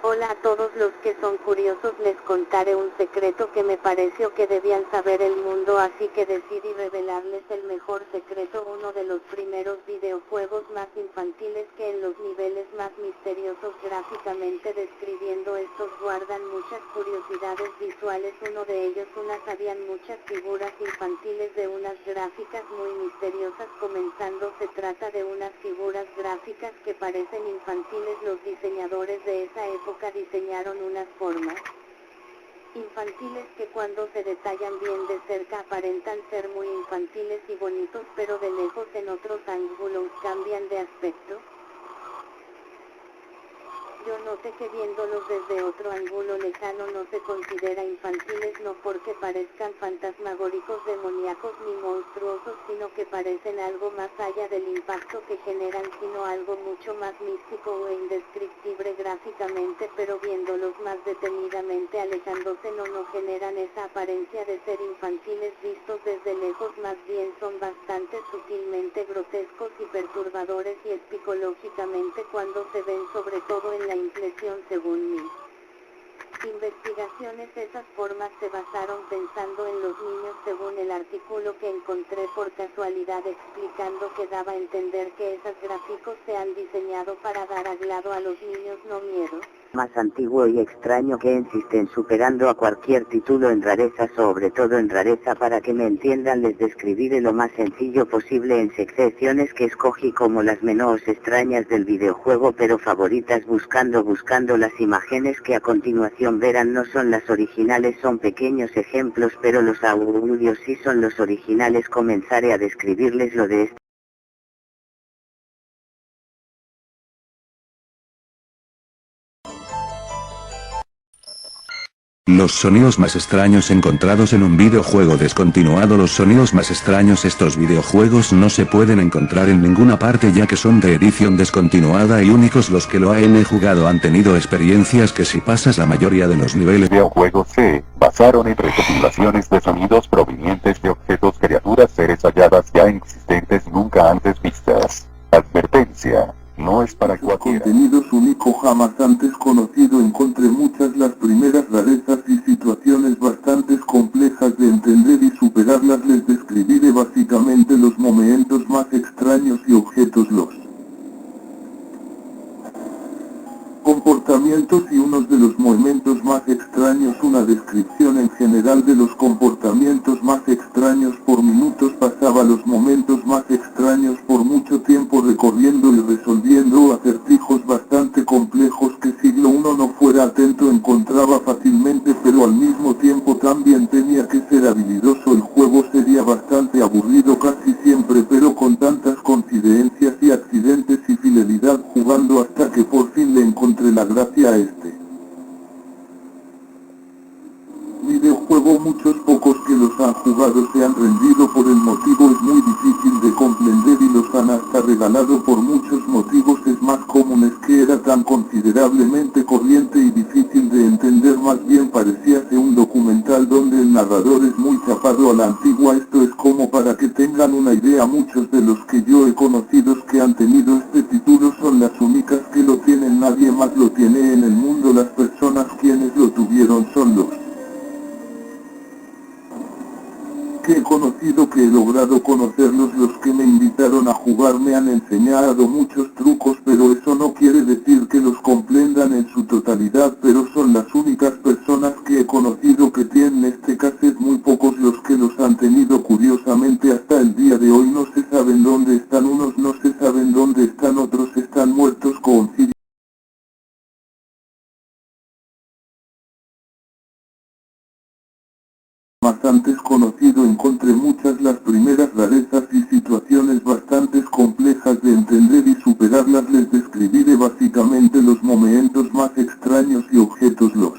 Hola a todos los que son curiosos, les contaré un secreto que me pareció que debían saber el mundo, así que decidí revelarles el mejor secreto, uno de los primeros videojuegos más infantiles que en los niveles más misteriosos gráficamente describiendo estos guardan muchas curiosidades visuales, uno de ellos habían muchas figuras infantiles de unas gráficas muy misteriosas comenzando, se trata de unas figuras gráficas que parecen infantiles, los diseñadores de esa época diseñaron unas formas infantiles que cuando se detallan bien de cerca aparentan ser muy infantiles y bonitos, pero de lejos en otros ángulos cambian de aspecto. Yo noté que viéndolos desde otro ángulo lejano no se considera infantiles, no porque parezcan fantasmagóricos, demoníacos ni monstruosos, sino que parecen algo más allá del impacto que generan, sino algo mucho más místico e indescriptible gráficamente, pero viéndolos más detenidamente alejándose no generan esa apariencia de ser infantiles vistos desde lejos, más bien son bastante sutilmente grotescos y perturbadores y psicológicamente cuando se ven, sobre todo en la impresión. Según mis investigaciones, esas formas se basaron pensando en los niños, según el artículo que encontré por casualidad explicando que daba a entender que esos gráficos se han diseñado para dar agrado a los niños, no miedo. Más antiguo y extraño que insisten superando a cualquier título en rareza, sobre todo en rareza. Para que me entiendan les describiré lo más sencillo posible en secciones que escogí como las menos extrañas del videojuego pero favoritas, buscando las imágenes que a continuación verán no son las originales, son pequeños ejemplos pero los audios sí son los originales. Comenzaré a describirles lo de este. Los sonidos más extraños encontrados en un videojuego descontinuado. Los sonidos más extraños. Estos videojuegos no se pueden encontrar en ninguna parte ya que son de edición descontinuada y únicos los que lo han jugado han tenido experiencias que si pasas la mayoría de los niveles Videojuegos se basaron en recopilaciones de sonidos provenientes de objetos, criaturas, seres halladas ya existentes nunca antes vistas. Advertencia. No es para cualquiera. Contenidos único jamás antes conocido. Encontré muchas las primeras rarezas y situaciones bastante complejas de entender y superarlas. Les describiré básicamente los momentos más extraños y objetos, los comportamientos y unos de los momentos más extraños. Una descripción en general de los comportamientos más extraños. Por minutos pasaba los momentos más extraños por mucho tiempo recorriendo y resolviendo acertijos bastante complejos que siglo uno no fuera atento encontraba fácilmente, pero al mismo tiempo también tenía que ser habilidoso. El juego sería bastante aburrido casi siempre, pero con tantas coincidencias y accidentes y fidelidad jugando hasta que por fin le encontré la gracia a este videojuego. Muchos pocos que los han jugado se han rendido por el motivo es muy difícil de comprender y los han hasta regalado por muchos motivos es más común, es que era tan considerablemente corriente y difícil de entender, más bien parecíase un documental donde el narrador es muy chapado a la antigua. Esto es como para que tengan una idea, muchos de los que yo he conocido que han tenido este título son las únicas que lo tienen, nadie más lo tiene en el mundo. Las personas quienes lo tuvieron son los que he conocido, que he logrado conocerlos. Los que me invitaron a jugar me han enseñado muchos trucos, pero eso no quiere decir que los comprendan en su totalidad, pero son las únicas personas que he conocido que tienen este cassette, muy pocos los que los han tenido. Curiosamente hasta el día de hoy no se saben dónde están, unos no se saben dónde están, otros están muertos. Más antes conocido encontré muchas las primeras rarezas y situaciones bastante complejas de entender y superarlas. Les describiré básicamente los momentos más extraños y objetos, los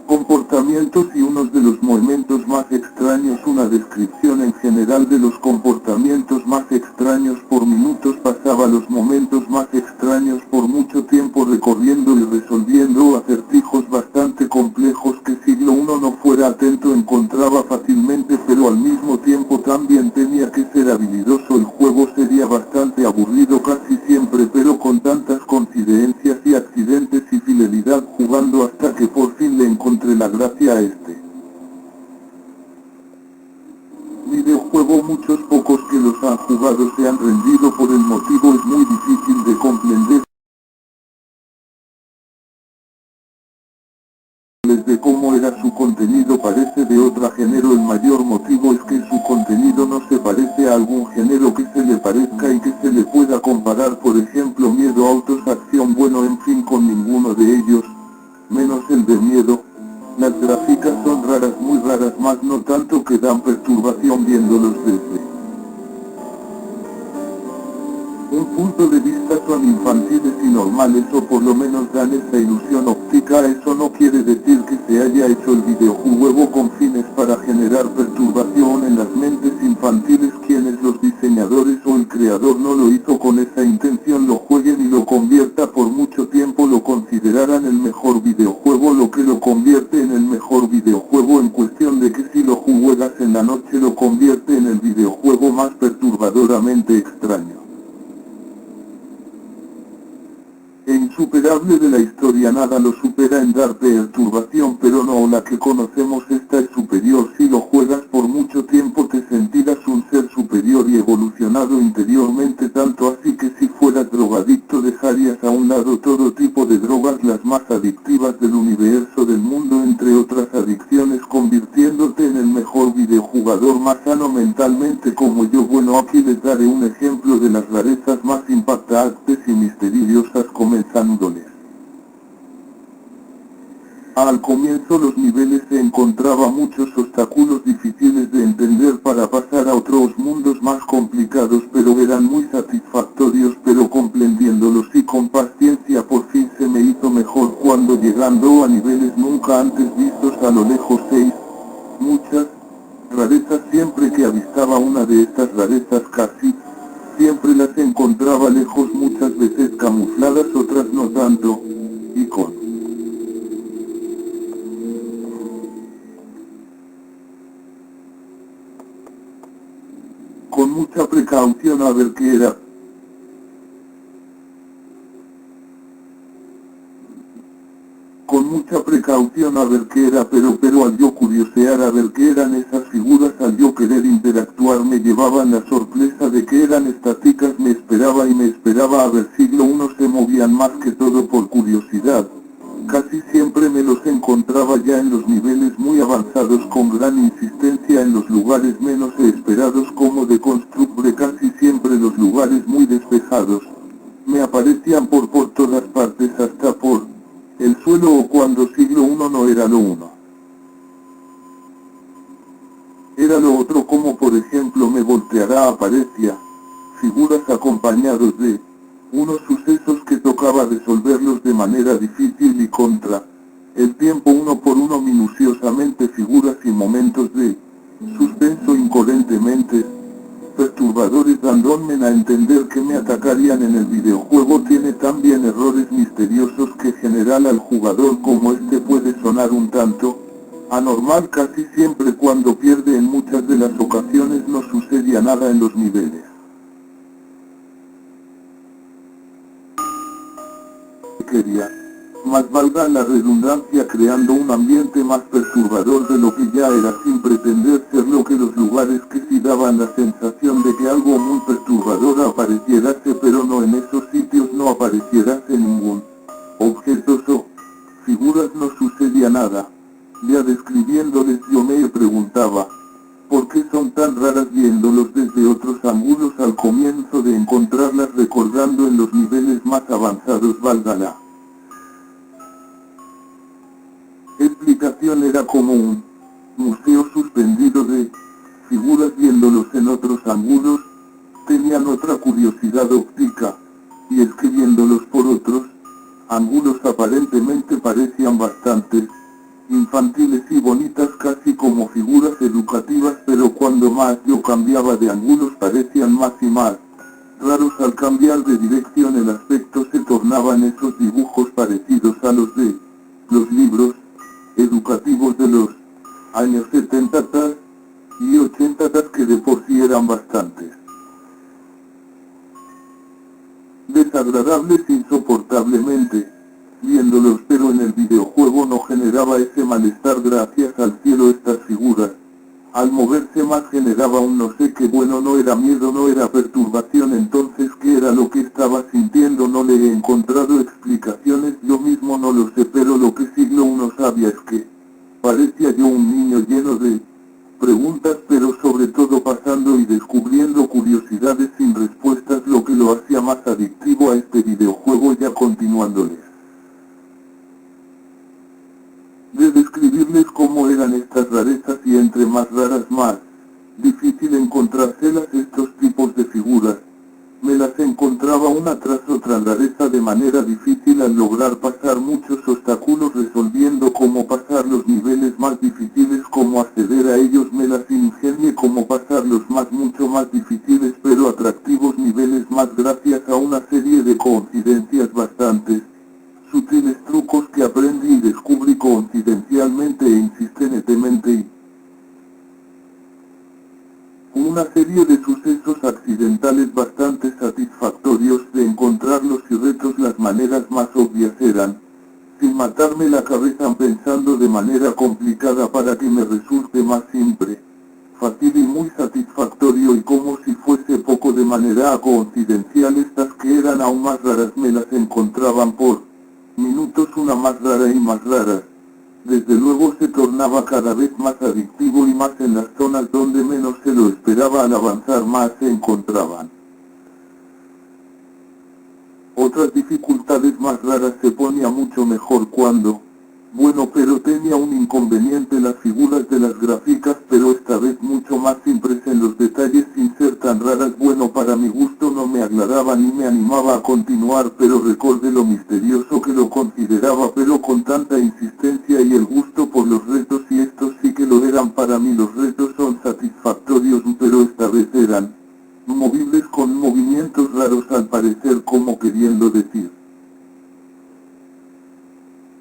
comportamientos y unos de los momentos más extraños. Una descripción en general de los comportamientos más extraños. Por minutos pasaba los momentos más extraños por mucho tiempo recorriendo y resolviendo acertijos bastante complejos que siglo uno no fuera atento encontraba fácilmente, pero al mismo tiempo también tenía que ser habilidoso. El juego sería bastante aburrido casi siempre, pero con tantas coincidencias y accidentes y fidelidad jugando hasta que por fin le encontré la gracia a este videojuego. Muchos pocos que los han jugado se han rendido por el motivo es muy difícil de comprender de cómo era su contenido parece de otro género. El mayor motivo es que su contenido no se parece a algún género que se le parezca y que se le pueda comparar, por ejemplo miedo, autos, acción, bueno, en fin, con ninguno de ellos, menos el de miedo. Las gráficas son raras, muy raras, más no tanto que dan perturbación viéndolos desde un punto de vista. Son infantiles y normales, o por lo menos dan esa ilusión óptica. Eso no quiere decir que se haya hecho el videojuego con fines para generar perturbación en las mentes infantiles. Quienes, los diseñadores o el creador, no lo hizo con esa intención, lo jueguen y lo convierta por mucho tiempo, lo considerarán el mejor videojuego, lo que lo convierte en el mejor videojuego en cuestión de que si lo juegas en la noche lo convierte en el videojuego más perturbadoramente extraño e insuperable de la historia. Nada lo supera en dar perturbación, pero no la que conocemos. Esta es superior. Si lo juegas por mucho tiempo te sentirás un ser superior y evolucionado interiormente, tanto así que si fueras drogadicto dejarías a un lado todo tipo de drogas, las más adictivas del universo, del mundo, entre otras adicciones, convirtiéndote en el mejor videojugador más sano mentalmente como yo. Bueno, aquí les daré un ejemplo de las rarezas más impactantes y misteriosas, comenzándoles. Al comienzo los niveles se encontraba muchos obstáculos difíciles de entender para pasar a otros mundos más complicados, pero eran muy satisfactorios. Pero comprendiéndolos y con paciencia por fin se me hizo mejor cuando, llegando a niveles nunca antes vistos a lo lejos, muchas rarezas. Siempre que avistaba una de estas rarezas casi siempre las encontraba lejos, muchas veces camufladas, otras no tanto, y con mucha precaución a ver qué era. Con mucha precaución a ver qué era, pero al yo curiosear a ver qué eran esas figuras, al yo querer interactuar, me llevaban la sorpresa de que eran estáticas. Me esperaba a ver si uno se movían, más que todo por curiosidad. Casi siempre me los encontraba ya en los niveles muy avanzados, con gran insistencia en los lugares menos esperados, como de construcbre, casi siempre los lugares muy despejados. Me aparecían por todas partes, hasta por el suelo, o cuando siglo I no era lo uno, era lo otro, como por ejemplo me volteará, aparecía figuras acompañados de unos sucesos que tocaba resolverlos de manera difícil y contra el tiempo, uno por uno, minuciosamente, figuras y momentos de suspenso incoherentemente perturbadores, dándome a entender que me atacarían en el videojuego. Tiene también errores misteriosos que general al jugador, como este puede sonar un tanto anormal. Casi siempre cuando pierde, en muchas de las ocasiones no sucedía nada en los niveles. Quería, más valga la redundancia, creando un ambiente más perturbador de lo que ya era, sin pretender ser lo que los lugares que sí daban la sensación de que algo muy perturbador apareciérase, pero no en esos sitios, no apareciérase ningún objetos o figuras, no sucedía nada. Ya describiéndoles yo me preguntaba, ¿por qué son tan raras viéndolos desde otros ángulos? Al comienzo de encontrarlas, recordando en los niveles más avanzados, valga la explicación, era como un museo suspendido de figuras, viéndolos en otros ángulos tenían otra curiosidad óptica, y es que viéndolos por otros ángulos aparentemente parecían bastante infantiles y bonitas, casi como figuras educativas, pero cuando más yo cambiaba de ángulos parecían más y más raros. Al cambiar de dirección el aspecto se tornaban esos dibujos parecidos a los de los libros educativos de los años 70 y 80, que de por sí eran bastantes desagradables, insoportables. notablemente, viéndolos, pero en el videojuego no generaba ese malestar gracias al cielo estas figuras. Al moverse más generaba un no sé qué, bueno, no era miedo, no era perturbación, entonces ¿qué era lo que estaba sintiendo? No le he encontrado explicaciones, yo mismo no lo sé, pero lo que sí uno sabía es que parecía yo un niño lleno de preguntas, pero sobre todo pasando y descubriendo curiosidades sin respuestas, lo que lo hacía más adictivo a este videojuego. Ya continuándoles de describirles cómo eran estas rarezas, y entre más raras más difícil encontrárselas. Estos tipos de figuras me las encontraba una tras otra rareza de manera difícil al lograr pasar muchos obstáculos, resolviendo cómo pasar los niveles más difíciles, cómo acceder a ellos. Me las ingenié cómo pasar los mucho más difíciles pero atractivos niveles más gracias a una serie de coincidencias bastante sutiles, trucos que aprendí y descubrí coincidencialmente e insistentemente, y una serie de sucesos accidentales bastante satisfactorios de encontrarlos y retos. Las maneras más obvias eran, sin matarme la cabeza pensando de manera complicada para que me resulte más simple, fácil y muy satisfactorio, y como si fuese poco de manera coincidencial estas que eran aún más raras me las encontraban por minutos, una más rara y más rara. Desde luego se tornaba cada vez más adictivo, y más en las zonas donde menos se lo esperaba. Al avanzar más se encontraban otras dificultades más raras. Se ponía mucho mejor cuando, bueno, pero tenía un inconveniente: las figuras de las gráficas, pero esta vez mucho más simples en los detalles, sin ser tan raras. Bueno, para mi gusto no me agradaban ni me animaba a continuar, pero recordé lo misterioso que lo consideraba, pero con tanta insistencia y el gusto por los retos, y estos sí que lo eran para mí. Los retos son satisfactorios, pero esta vez eran movibles con movimientos raros, al parecer como queriendo decir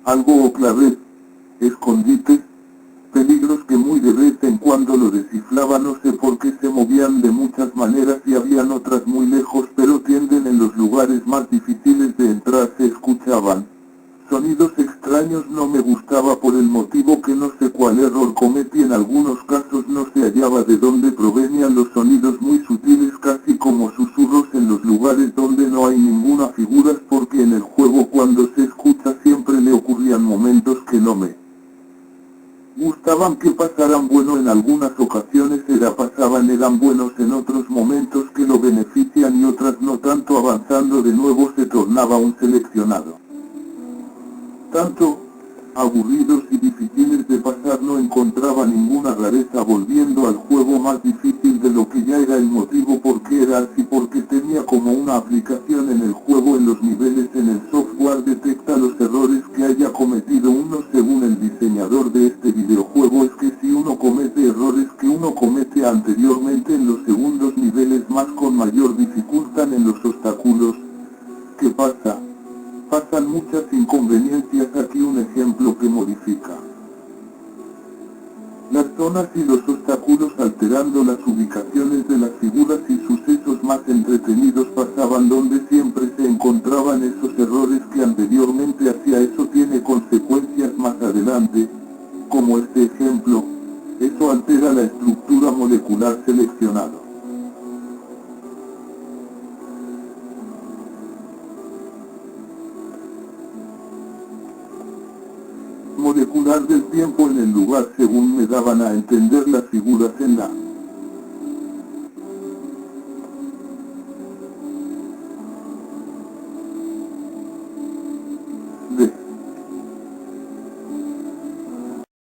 algo o clave, escondite, peligros que muy de vez en cuando lo descifraba. No sé por qué se movían de muchas maneras y habían otras muy lejos, pero tienden en los lugares más difíciles de entrar. Se escuchaban sonidos extraños, no me gustaba por el motivo que no sé cuál error cometí. En algunos casos no se hallaba de dónde provenían los sonidos, muy sutiles, casi como susurros en los lugares donde no hay ninguna figura, porque en el juego cuando se escucha siempre le ocurrían momentos que no me gustaban que pasaran. Bueno, en algunas ocasiones eran buenos, en otros momentos que lo benefician y otras no tanto. Avanzando de nuevo se tornaba un seleccionado tanto aburridos y difíciles de pasar. No encontraba ninguna rareza, volviendo al juego más difícil de lo que ya era. El motivo por qué era así, porque tenía como una aplicación en el juego. En los niveles, en el software, detecta los errores que haya cometido uno. Según el diseñador de este videojuego, es que si uno comete errores que uno comete anteriormente en los segundos niveles más con mayor dificultad, en los obstáculos, ¿qué pasa? Pasan muchas inconveniencias. Aquí un ejemplo que modifica las zonas y los obstáculos, alterando las ubicaciones de las figuras, y sucesos más entretenidos pasaban donde siempre se encontraban esos errores que anteriormente hacía. Eso tiene consecuencias más adelante, como este ejemplo. Eso altera la estructura molecular seleccionado molecular del tiempo en el lugar, según me daban a entender las figuras en la